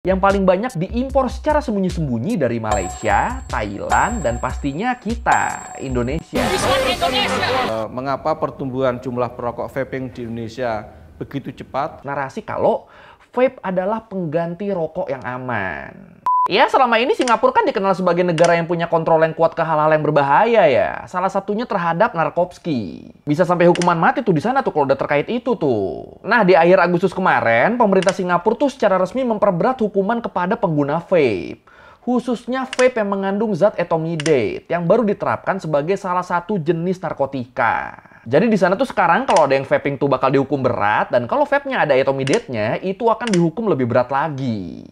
yang paling banyak diimpor secara sembunyi-sembunyi dari Malaysia, Thailand, dan pastinya kita, Indonesia. Mengapa pertumbuhan jumlah perokok vaping di Indonesia begitu cepat? Narasi kalau vape adalah pengganti rokok yang aman. Ya, selama ini Singapura kan dikenal sebagai negara yang punya kontrol yang kuat ke hal-hal yang berbahaya ya. Salah satunya terhadap narkotika. Bisa sampai hukuman mati tuh di sana tuh kalau udah terkait itu tuh. Nah, di akhir Agustus kemarin, pemerintah Singapura tuh secara resmi memperberat hukuman kepada pengguna vape. Khususnya vape yang mengandung zat etomidate yang baru diterapkan sebagai salah satu jenis narkotika. Jadi di sana tuh sekarang kalau ada yang vaping tuh bakal dihukum berat, dan kalau vape-nya ada etomidate-nya itu akan dihukum lebih berat lagi.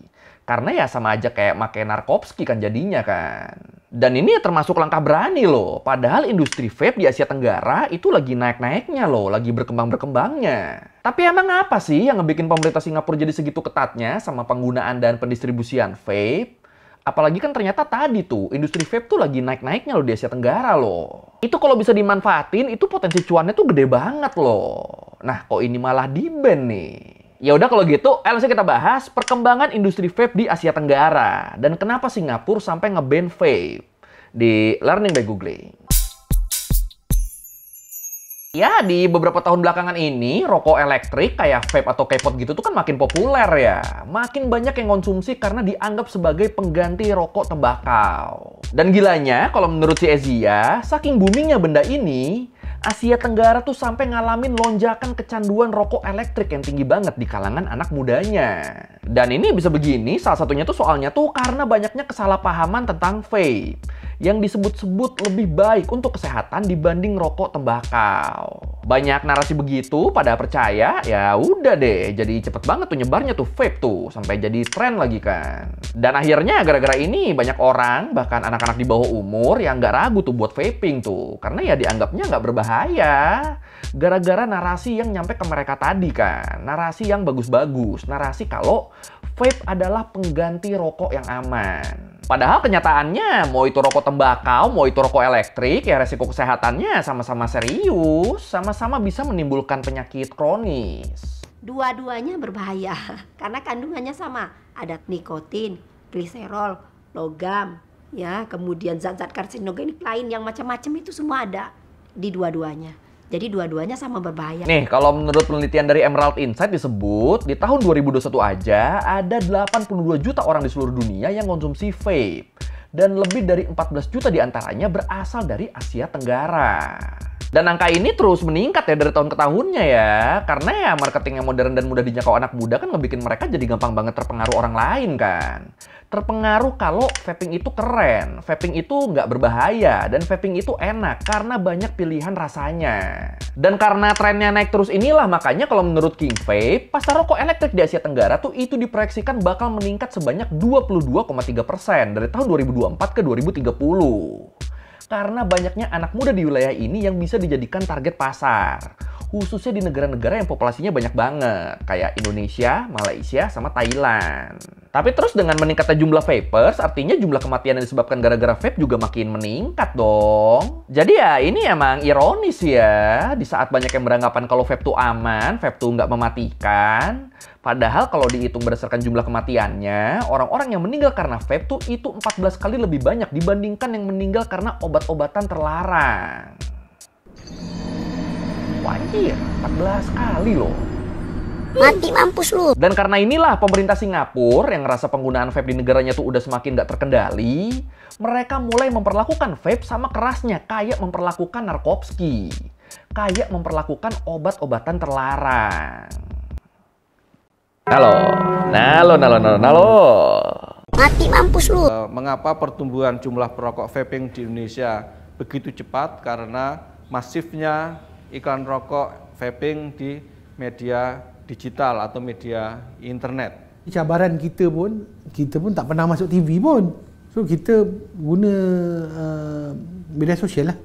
Karena ya sama aja kayak pakai narkotika kan jadinya kan. Dan ini ya termasuk langkah berani loh. Padahal industri vape di Asia Tenggara itu lagi naik-naiknya loh, lagi berkembang-berkembangnya. Tapi emang apa sih yang ngebikin pemerintah Singapura jadi segitu ketatnya sama penggunaan dan pendistribusian vape? Apalagi kan ternyata tadi tuh, industri vape tuh lagi naik-naiknya loh di Asia Tenggara loh. Itu kalau bisa dimanfaatin, itu potensi cuannya tuh gede banget loh. Nah, kok ini malah di-ban nih? Ya udah kalau gitu, langsung kita bahas perkembangan industri vape di Asia Tenggara. Dan kenapa Singapura sampai nge-ban vape di Learning by Googling. Ya, di beberapa tahun belakangan ini, rokok elektrik kayak vape atau K-pop gitu tuh kan makin populer ya. Makin banyak yang konsumsi karena dianggap sebagai pengganti rokok tembakau. Dan gilanya, kalau menurut si Ezia, saking boomingnya benda ini, Asia Tenggara tuh sampai ngalamin lonjakan kecanduan rokok elektrik yang tinggi banget di kalangan anak mudanya. Dan ini bisa begini, salah satunya tuh soalnya tuh karena banyaknya kesalahpahaman tentang vape yang disebut-sebut lebih baik untuk kesehatan dibanding rokok tembakau. Banyak narasi begitu pada percaya, ya udah deh, jadi cepet banget tuh nyebarnya tuh vape tuh, sampai jadi tren lagi kan. Dan akhirnya gara-gara ini banyak orang, bahkan anak-anak di bawah umur yang nggak ragu tuh buat vaping tuh, karena ya dianggapnya nggak berbahaya. Gara-gara narasi yang nyampe ke mereka tadi kan, narasi yang bagus-bagus, narasi kalau vape adalah pengganti rokok yang aman. Padahal kenyataannya, mau itu rokok tembakau, mau itu rokok elektrik, ya resiko kesehatannya sama-sama serius, sama-sama bisa menimbulkan penyakit kronis. Dua-duanya berbahaya, karena kandungannya sama. Ada nikotin, gliserol, logam, ya, kemudian zat-zat karsinogenik lain yang macam-macam itu semua ada di dua-duanya. Jadi dua-duanya sama berbahaya. Nih, kalau menurut penelitian dari Emerald Insight disebut, di tahun 2021 aja ada 82 juta orang di seluruh dunia yang konsumsi vape. Dan lebih dari 14 juta diantaranya berasal dari Asia Tenggara. Dan angka ini terus meningkat ya dari tahun ke tahunnya ya. Karena ya marketing yang modern dan mudah dijangkau anak muda kan ngebikin mereka jadi gampang banget terpengaruh orang lain kan. Terpengaruh kalau vaping itu keren, vaping itu nggak berbahaya, dan vaping itu enak karena banyak pilihan rasanya. Dan karena trennya naik terus inilah makanya kalau menurut King Vape, pasar rokok elektrik di Asia Tenggara tuh itu diproyeksikan bakal meningkat sebanyak 22,3% dari tahun 2024 ke 2030. Karena banyaknya anak muda di wilayah ini yang bisa dijadikan target pasar. Khususnya di negara-negara yang populasinya banyak banget. Kayak Indonesia, Malaysia, sama Thailand. Tapi terus dengan meningkatnya jumlah vapers, artinya jumlah kematian yang disebabkan gara-gara vape juga makin meningkat dong. Jadi ya ini emang ironis ya. Di saat banyak yang beranggapan kalau vape tuh aman, vape tuh nggak mematikan. Padahal kalau dihitung berdasarkan jumlah kematiannya, orang-orang yang meninggal karena vape tuh itu 14 kali lebih banyak dibandingkan yang meninggal karena obat-obatan terlarang. Wajir, 14 kali loh. Mati mampus lu. Dan karena inilah pemerintah Singapura yang ngerasa penggunaan vape di negaranya tuh udah semakin gak terkendali, mereka mulai memperlakukan vape sama kerasnya, kayak memperlakukan narkotika, kayak memperlakukan obat-obatan terlarang. Halo. Mati mampus lu. Mengapa pertumbuhan jumlah perokok vaping di Indonesia begitu cepat? Karena masifnya iklan rokok vaping di media digital atau media internet. Cabaran kita pun tak pernah masuk TV pun. So kita guna media sosial lah.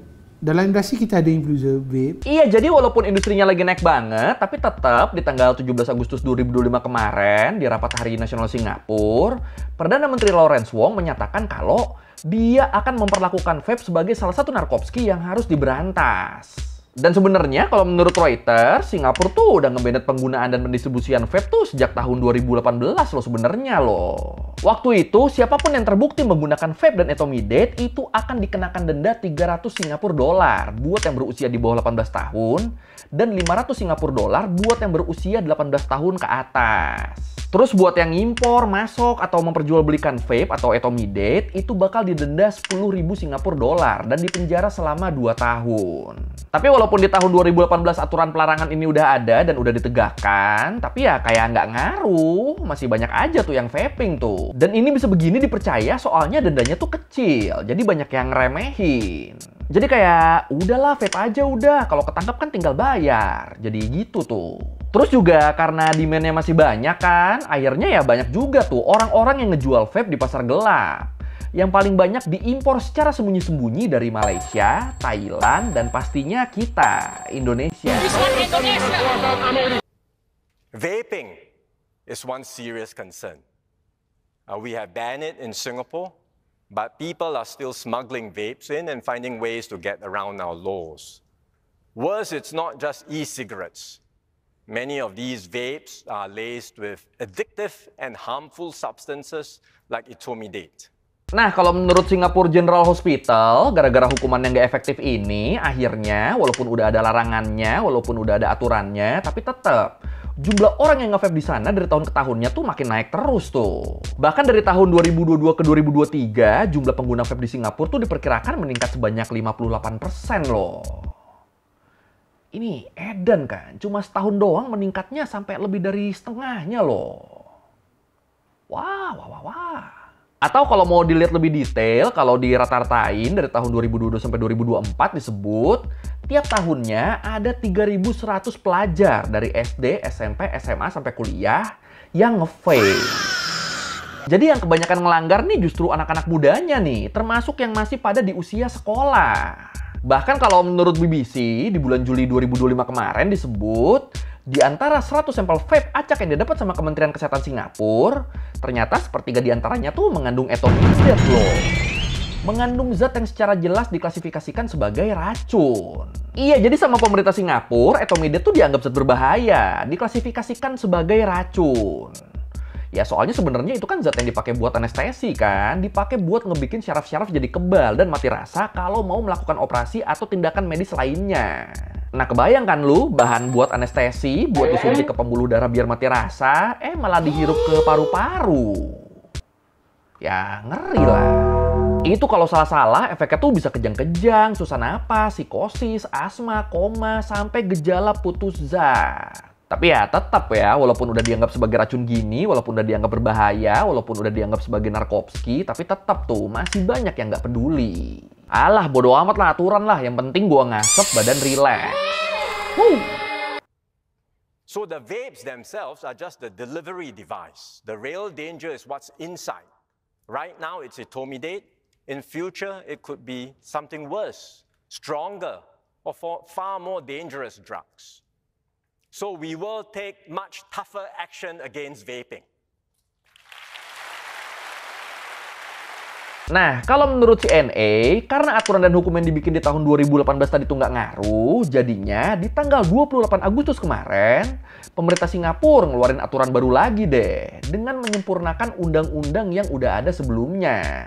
Dalam industri kita ada influencer vape. Iya, jadi walaupun industrinya lagi naik banget, tapi tetap di tanggal 17 Agustus 2025 kemarin, di rapat Hari Nasional Singapura, Perdana Menteri Lawrence Wong menyatakan kalau dia akan memperlakukan vape sebagai salah satu narkotika yang harus diberantas. Dan sebenarnya kalau menurut Reuters, Singapura tuh udah nge-banned penggunaan dan pendistribusian vape tuh sejak tahun 2018 loh sebenarnya loh. Waktu itu, siapapun yang terbukti menggunakan vape dan etomidate itu akan dikenakan denda 300 Singapura dolar buat yang berusia di bawah 18 tahun dan 500 Singapura dolar buat yang berusia 18 tahun ke atas. Terus buat yang impor, masuk, atau memperjualbelikan vape atau etomidate itu bakal didenda 10.000 Singapura dolar dan dipenjara selama 2 tahun. Tapi walaupun di tahun 2018 aturan pelarangan ini udah ada dan udah ditegakkan, tapi ya kayak nggak ngaruh, masih banyak aja tuh yang vaping tuh. Dan ini bisa begini dipercaya soalnya dendanya tuh kecil, jadi banyak yang ngeremehin. Jadi kayak, udahlah vape aja udah, kalau ketangkap kan tinggal bayar. Jadi gitu tuh. Terus juga karena demand-nya masih banyak kan, akhirnya ya banyak juga tuh orang-orang yang ngejual vape di pasar gelap. Yang paling banyak diimpor secara sembunyi-sembunyi dari Malaysia, Thailand, dan pastinya kita, Indonesia. Vaping is one serious concern. We have banned it in Singapore, but people are still smuggling vapes in and finding ways to get around our laws. Worse, it's not just e-cigarettes. Many of these vapes are laced with addictive and harmful substances like etomidate. Nah, kalau menurut Singapore General Hospital, gara-gara hukuman yang nggak efektif ini, akhirnya walaupun udah ada larangannya, walaupun udah ada aturannya, tapi tetap jumlah orang yang nge-vape di sana dari tahun ke tahunnya tuh makin naik terus tuh. Bahkan dari tahun 2022 ke 2023, jumlah pengguna vape di Singapura tuh diperkirakan meningkat sebanyak 58% loh. Ini edan kan, cuma setahun doang meningkatnya sampai lebih dari setengahnya loh. Wah. Atau kalau mau dilihat lebih detail, kalau di rata-ratain dari tahun 2022 sampai 2024 disebut, tiap tahunnya ada 3.100 pelajar dari SD, SMP, SMA, sampai kuliah yang nge-vape. Jadi yang kebanyakan ngelanggar nih justru anak-anak mudanya nih, termasuk yang masih pada di usia sekolah. Bahkan kalau menurut BBC, di bulan Juli 2025 kemarin disebut, di antara 100 sampel vape acak yang didapat sama Kementerian Kesehatan Singapura, ternyata sepertiga di antaranya tuh mengandung etomidate loh. Mengandung zat yang secara jelas diklasifikasikan sebagai racun. Iya, jadi sama pemerintah Singapura, etomidate tuh dianggap zat berbahaya, diklasifikasikan sebagai racun. Ya soalnya sebenarnya itu kan zat yang dipakai buat anestesi kan, dipakai buat ngebikin syaraf-syaraf jadi kebal dan mati rasa kalau mau melakukan operasi atau tindakan medis lainnya. Nah kebayang kan lu, bahan buat anestesi, buat disuntik ke pembuluh darah biar mati rasa, malah dihirup ke paru-paru. Ya ngeri lah. Itu kalau salah-salah efeknya tuh bisa kejang-kejang, susah napas, psikosis, asma, koma, sampai gejala putus zat. Tapi ya tetap ya, walaupun udah dianggap sebagai racun gini, walaupun udah dianggap berbahaya, walaupun udah dianggap sebagai narkotik, tapi tetap tuh masih banyak yang nggak peduli. Alah, bodo amat lah aturan lah, yang penting gua ngasep badan relax. So the vapes themselves are just the delivery device. The real danger is what's inside. Right now it's etomidate. In future it could be something worse, stronger, or far more dangerous drugs. So we will take much tougher action against vaping. Nah, kalau menurut CNA, karena aturan dan hukum yang dibikin di tahun 2018 tadi tuh nggak ngaruh, jadinya di tanggal 28 Agustus kemarin, pemerintah Singapura ngeluarin aturan baru lagi deh, dengan menyempurnakan undang-undang yang udah ada sebelumnya.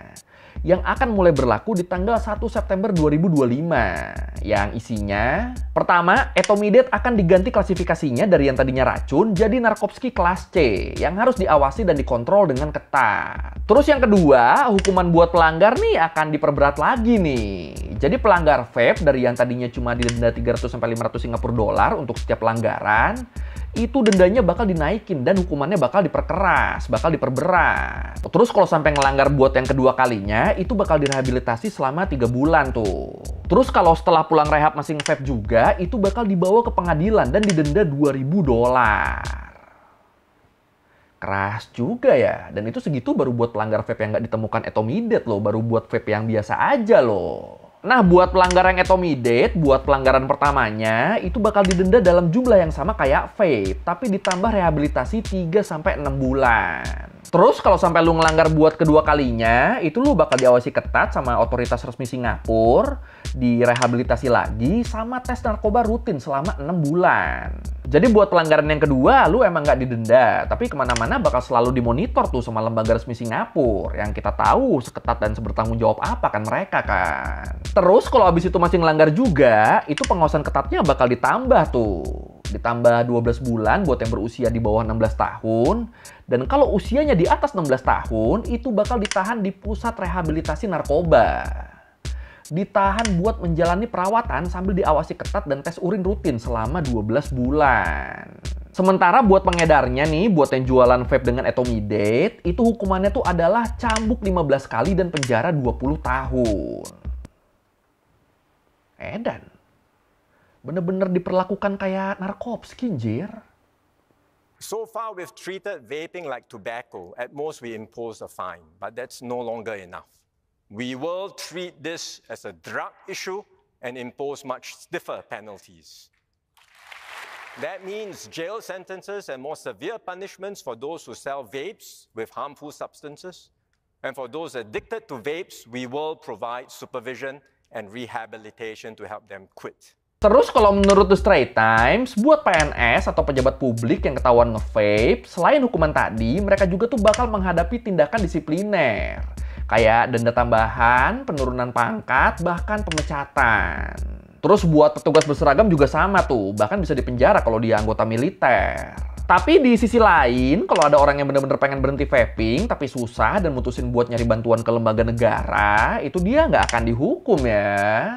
Yang akan mulai berlaku di tanggal 1 September 2025. Yang isinya, pertama, etomidate akan diganti klasifikasinya dari yang tadinya racun jadi narkotik kelas C, yang harus diawasi dan dikontrol dengan ketat. Terus yang kedua, hukuman buat pelanggar nih akan diperberat lagi nih. Jadi pelanggar vape dari yang tadinya cuma didenda 300 sampai 500 Singapura dolar untuk setiap pelanggaran, itu dendanya bakal dinaikin dan hukumannya bakal diperkeras, bakal diperberat. Terus kalau sampai ngelanggar buat yang kedua kalinya, itu bakal direhabilitasi selama 3 bulan tuh. Terus kalau setelah pulang rehab masih nge-vape juga, itu bakal dibawa ke pengadilan dan didenda 2.000 dolar. Keras juga ya, dan itu segitu baru buat pelanggar vape yang nggak ditemukan etomidate loh, baru buat vape yang biasa aja loh. Nah, buat pelanggar yang etomidate, buat pelanggaran pertamanya, itu bakal didenda dalam jumlah yang sama kayak vape, tapi ditambah rehabilitasi 3-6 bulan. Terus kalau sampai lu ngelanggar buat kedua kalinya, itu lu bakal diawasi ketat sama otoritas resmi Singapura, direhabilitasi lagi, sama tes narkoba rutin selama 6 bulan. Jadi buat pelanggaran yang kedua, lu emang nggak didenda, tapi kemana-mana bakal selalu dimonitor tuh sama lembaga resmi Singapura, yang kita tahu seketat dan sebertanggung jawab apa kan mereka kan. Terus kalau abis itu masih ngelanggar juga, itu pengawasan ketatnya bakal ditambah tuh. Ditambah 12 bulan buat yang berusia di bawah 16 tahun. Dan kalau usianya di atas 16 tahun, itu bakal ditahan di pusat rehabilitasi narkoba. Ditahan buat menjalani perawatan sambil diawasi ketat dan tes urin rutin selama 12 bulan. Sementara buat pengedarnya nih, buat yang jualan vape dengan etomidate, itu hukumannya tuh adalah cambuk 15 kali dan penjara 20 tahun. Edan. Bener-bener diperlakukan kayak narkopski, anjir. So far, we've treated vaping like tobacco. At most, we impose a fine, but that's no longer enough. We will treat this as a drug issue and impose much stiffer penalties. That means jail sentences and more severe punishments for those who sell vapes with harmful substances. And for those addicted to vapes, we will provide supervision and rehabilitation to help them quit. Terus kalau menurut The Straits Times, buat PNS atau pejabat publik yang ketahuan nge-vape, selain hukuman tadi, mereka juga tuh bakal menghadapi tindakan disipliner. Kayak denda tambahan, penurunan pangkat, bahkan pemecatan. Terus buat petugas berseragam juga sama tuh, bahkan bisa dipenjara kalau dia anggota militer. Tapi di sisi lain, kalau ada orang yang bener-bener pengen berhenti vaping, tapi susah dan mutusin buat nyari bantuan ke lembaga negara, itu dia nggak akan dihukum ya.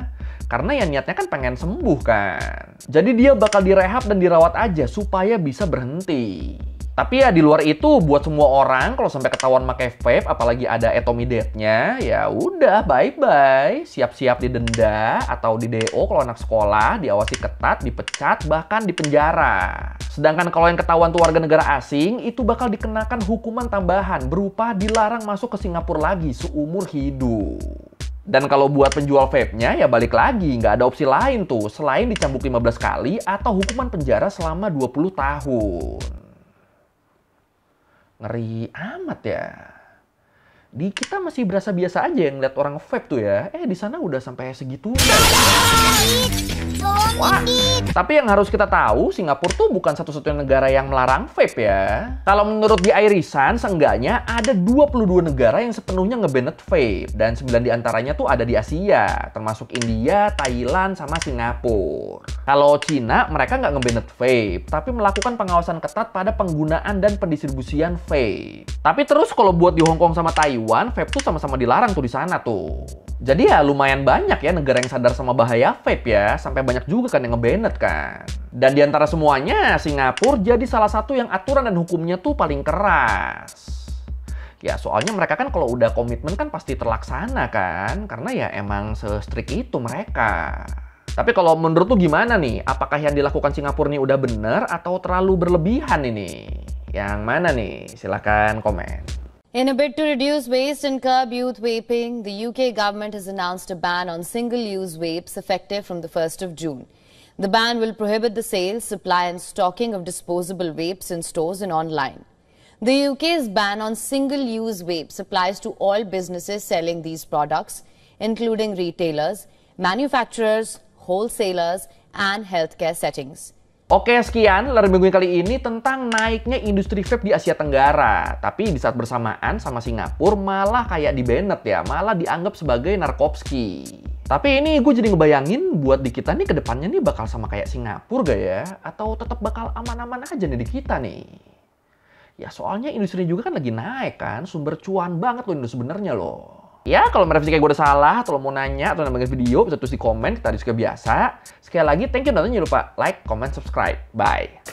Karena ya niatnya kan pengen sembuh kan. Jadi dia bakal direhab dan dirawat aja supaya bisa berhenti. Tapi ya di luar itu buat semua orang kalau sampai ketahuan pakai vape apalagi ada etomidate-nya, ya udah bye-bye, siap-siap didenda atau di DO kalau anak sekolah, diawasi ketat, dipecat, bahkan dipenjara. Sedangkan kalau yang ketahuan tuh warga negara asing itu bakal dikenakan hukuman tambahan berupa dilarang masuk ke Singapura lagi seumur hidup. Dan kalau buat penjual vape-nya ya balik lagi, nggak ada opsi lain tuh selain dicambuk 15 kali atau hukuman penjara selama 20 tahun. Ngeri amat ya. Di kita masih berasa biasa aja yang lihat orang vape tuh ya. Di sana udah sampai segitu. Wah, tapi yang harus kita tahu, Singapura tuh bukan satu-satunya negara yang melarang vape ya. Kalau menurut di Irisan, seenggaknya ada 22 negara yang sepenuhnya nge-banned vape. Dan 9 diantaranya tuh ada di Asia, termasuk India, Thailand, sama Singapura. Kalau Cina, mereka nggak nge-banned vape, tapi melakukan pengawasan ketat pada penggunaan dan pendistribusian vape. Tapi terus kalau buat di Hong Kong sama Taiwan, vape tuh sama-sama dilarang tuh di sana tuh. Jadi ya lumayan banyak ya negara yang sadar sama bahaya vape ya, sampai banyak juga kan yang nge-banned kan. Dan di antara semuanya, Singapura jadi salah satu yang aturan dan hukumnya tuh paling keras. Ya soalnya mereka kan kalau udah komitmen kan pasti terlaksana kan, karena ya emang se-strict itu mereka. Tapi kalau menurut tuh gimana nih? Apakah yang dilakukan Singapura nih udah bener atau terlalu berlebihan ini? Yang mana nih? Silahkan komen. In a bid to reduce waste and curb youth vaping, the UK government has announced a ban on single-use vapes effective from the 1st of June. The ban will prohibit the sale, supply and stocking of disposable vapes in stores and online. The UK's ban on single-use vapes applies to all businesses selling these products, including retailers, manufacturers, wholesalers and healthcare settings. Oke, sekian Lari Minggu kali ini tentang naiknya industri vape di Asia Tenggara. Tapi di saat bersamaan sama Singapura malah kayak di-banned ya, malah dianggap sebagai narkopski. Tapi ini gue jadi ngebayangin buat di kita nih ke depannya nih bakal sama kayak Singapura gak ya? Atau tetap bakal aman-aman aja nih di kita nih? Ya soalnya industri juga kan lagi naik kan, sumber cuan banget loh ini sebenarnya loh. Ya, kalau merevisi kayak gue udah salah, atau mau nanya, atau nambahin video, bisa tulis di komen, kita diskusi biasa. Sekali lagi, thank you, dan jangan lupa like, comment, subscribe. Bye!